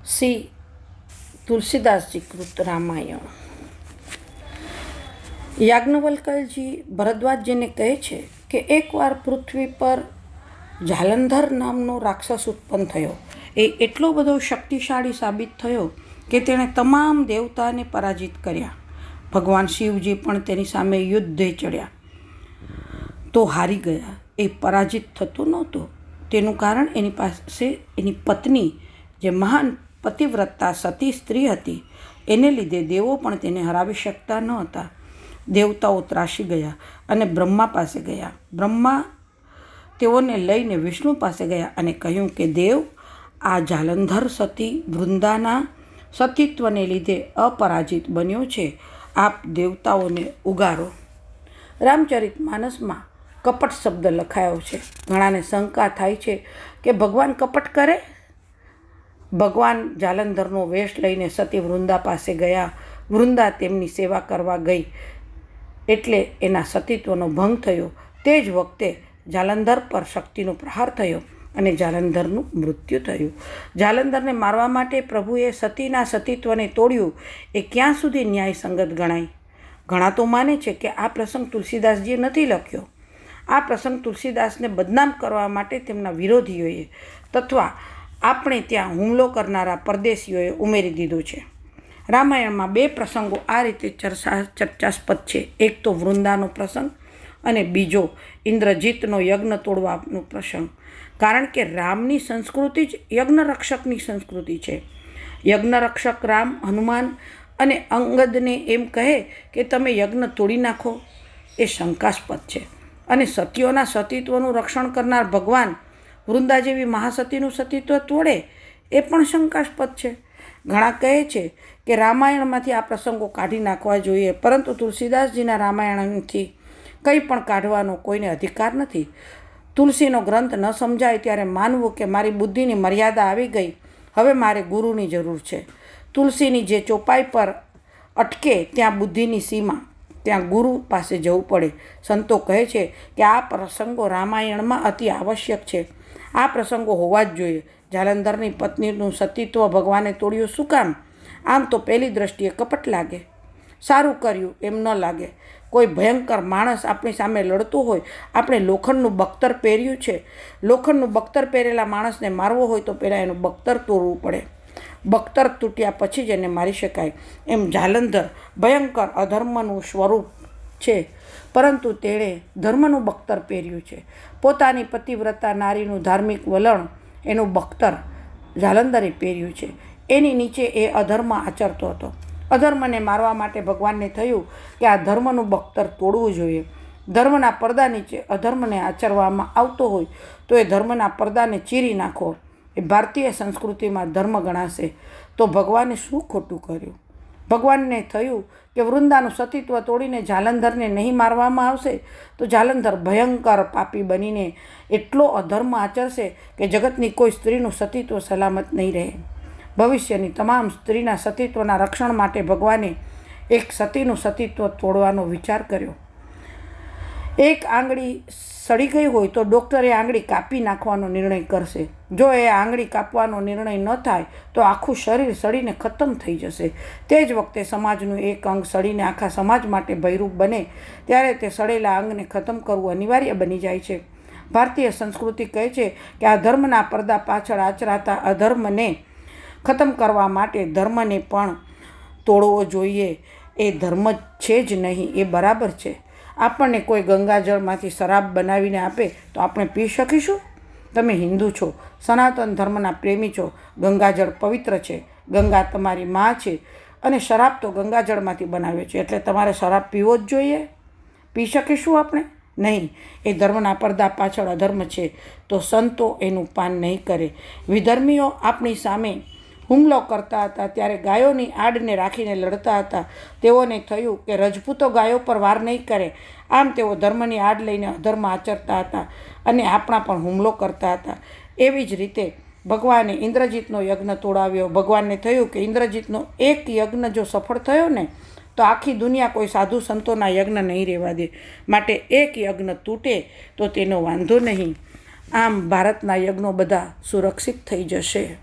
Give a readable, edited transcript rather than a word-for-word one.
શ્રી તુલસીદાસજી કૃત રામાયણ। યાજ્ઞવલ્ક્યજી ભરદ્વાજજીને કહે છે કે એકવાર પૃથ્વી પર જાલંધર નામનો રાક્ષસ ઉત્પન્ન થયો। એ એટલો બધો શક્તિશાળી સાબિત થયો કે તેણે તમામ દેવતાને પરાજિત કર્યા। ભગવાન શિવજી પણ તેની સામે યુદ્ધે ચડ્યા તો હારી ગયા। એ પરાજિત થતો નહોતો। તેનું કારણ એની પાસે એની પત્ની, જે મહાન પતિવ્રતા સતી સ્ત્રી હતી, એને લીધે દેવો પણ તેને હરાવી શકતા ન હતા। દેવતાઓ ત્રાસી ગયા અને બ્રહ્મા પાસે ગયા। બ્રહ્મા તેઓને લઈને વિષ્ણુ પાસે ગયા અને કહ્યું કે દેવ, આ જાલંધર સતી વૃંદાના સતીત્વને લીધે અપરાજિત બન્યો છે। આપ દેવતાઓને ઉગારો। રામચરિત માનસમાં કપટ શબ્દ લખાયો છે। ઘણાને શંકા થાય છે કે ભગવાન કપટ કરે? ભગવાન જાલંધરનો વેશ લઈને સતી વૃંદા પાસે ગયા। વૃંદા તેમની સેવા કરવા ગઈ એટલે એના સતીત્વનો ભંગ થયો। તે જ વખતે જાલંધર પર શક્તિનો પ્રહાર થયો અને જાલંધરનું મૃત્યુ થયું। જાલંધરને મારવા માટે પ્રભુએ સતીના સતીત્વને તોડ્યું। એ ક્યાં સુધી ન્યાયસંગત ગણાય? ઘણા તો માને છે કે આ પ્રસંગ તુલસીદાસજીએ નથી લખ્યો। આ પ્રસંગ તુલસીદાસને બદનામ કરવા માટે તેમના વિરોધીઓએ તથા આપણે ત્યાં હુમલો કરનારા પરદેશીઓએ ઉમેરી દીધું છે। રામાયણમાં બે પ્રસંગો આ રીતે ચર્ચાસ્પદ છે। એક તો વૃંદાનો પ્રસંગ અને બીજો ઇન્દ્રજીતનો યજ્ઞ તોડવાનો પ્રસંગ। કારણ કે રામની સંસ્કૃતિ જ યજ્ઞરક્ષકની સંસ્કૃતિ છે। યજ્ઞરક્ષક રામ, હનુમાન અને અંગદને એમ કહે કે તમે યજ્ઞ તોડી નાખો, એ શંકાસ્પદ છે। અને સતીઓના સતીત્વનું રક્ષણ કરનાર ભગવાન વૃંદા જેવી મહાસતીનું સતીત્વ તોડે, એ પણ શંકાસ્પદ છે। ઘણા કહે છે કે રામાયણમાંથી આ પ્રસંગો કાઢી નાખવા જોઈએ, પરંતુ તુલસીદાસજીના રામાયણથી કંઈ પણ કાઢવાનો કોઈને અધિકાર નથી। તુલસીનો ગ્રંથ ન સમજાય ત્યારે માનવું કે મારી બુદ્ધિની મર્યાદા આવી ગઈ, હવે મારે ગુરુની જરૂર છે। તુલસીની જે ચોપાઈ પર અટકે ત્યાં બુદ્ધિની સીમા, ત્યાં ગુરુ પાસે જવું પડે। સંતો કહે છે કે આ પ્રસંગો રામાયણમાં અતિ આવશ્યક છે। આ પ્રસંગો હોવા જ જોઈએ। જાલંધરની પત્નીનું સતીત્વ ભગવાને તોડ્યું શું કામ? આમ તો પહેલી દ્રષ્ટિએ કપટ લાગે, સારું કર્યું એમ ન લાગે। કોઈ ભયંકર માણસ આપણી સામે લડતો હોય, આપણે લોખંડનું બખ્તર પહેર્યું છે, લોખંડનું બખ્તર પહેરેલા માણસને મારવો હોય તો પહેલાં એનું બખ્તર તોડવું પડે, બખ્તર તૂટ્યા પછી જ એને મારી શકાય। એમ જાલંધર ભયંકર અધર્મનું સ્વરૂપ છે, પરંતુ તેણે ધર્મનું બખ્તર પહેર્યું છે। પોતાની પતિવ્રતા નારીનું ધાર્મિક વલણ, એનું બખ્તર જાલંધરે પહેર્યું છે। એની નીચે એ અધર્મ આચરતો હતો। અધર્મને મારવા માટે ભગવાનને થયું કે આ ધર્મનું બખ્તર તોડવું જોઈએ। ધર્મના પડદા નીચે અધર્મને આચરવામાં આવતો હોય તો એ ધર્મના પડદાને ચીરી નાખો, એ ભારતીય સંસ્કૃતિમાં ધર્મ ગણાશે। તો ભગવાને શું ખોટું કર્યું? ભગવાનને થયું કે વૃંદાનું સતીત્વ તોડીને જાલંધરને નહીં મારવામાં આવશે તો જાલંધર ભયંકર પાપી બનીને એટલો અધર્મ આચરશે કે જગતની કોઈ સ્ત્રીનું સતીત્વ સલામત નહીં રહે। ભવિષ્યની તમામ સ્ત્રીના સતીત્વના રક્ષણ માટે ભગવાને એક સતીનું સતીત્વ તોડવાનો વિચાર કર્યો। એક આંગળી સડી ગઈ હોય તો ડૉક્ટરે આંગળી કાપી નાખવાનો નિર્ણય કરશે। જો એ આંગળી કાપવાનો નિર્ણય ન થાય તો આખું શરીર સડીને ખતમ થઈ જશે। તે જ વખતે સમાજનું એક અંગ સડીને આખા સમાજ માટે ભયરૂપ બને ત્યારે તે સડેલા અંગને ખતમ કરવું અનિવાર્ય બની જાય છે। ભારતીય સંસ્કૃતિ કહે છે કે આ ધર્મના પડદા પાછળ આચરાતા અધર્મને ખતમ કરવા માટે ધર્મને પણ તોડવો જોઈએ। એ ધર્મ છે જ નહીં, એ બરાબર છે। આપણને કોઈ ગંગાજળમાંથી શરાબ બનાવીને આપે તો આપણે પી શકીશું? તમે હિન્દુ છો, સનાતન ધર્મના પ્રેમી છો, ગંગાજળ પવિત્ર છે, ગંગા તમારી માં છે અને શરાબ તો ગંગાજળમાંથી બનાવ્યો છે, એટલે તમારે શરાબ પીવો જ જોઈએ? પી શકીશું આપણે? નહીં। એ ધર્મના પડદા પાછળ અધર્મ છે તો સંતો એનું પાન નહીં કરે। વિધર્મીઓ આપણી સામે હુમલો કરતા હતા ત્યારે ગાયોની આડને રાખીને લડતા હતા। તેઓને થયું કે રજપૂતો ગાયો પર વાર નહીં કરે, આમ તેઓ ધર્મની આડ લઈને અધર્મ આચરતા હતા અને આપણા પણ હુમલો કરતા હતા। એવી જ રીતે ભગવાને ઇન્દ્રજીતનો યજ્ઞ તોડાવ્યો। ભગવાનને થયું કે ઇન્દ્રજીતનો એક યજ્ઞ જો સફળ થયો ને તો આખી દુનિયા કોઈ સાધુ સંતોના યજ્ઞ નહીં રહેવા દે, માટે એક યજ્ઞ તૂટે તો તેનો વાંધો નહીં। આમ ભારતના યજ્ઞો બધા સુરક્ષિત થઈ જશે।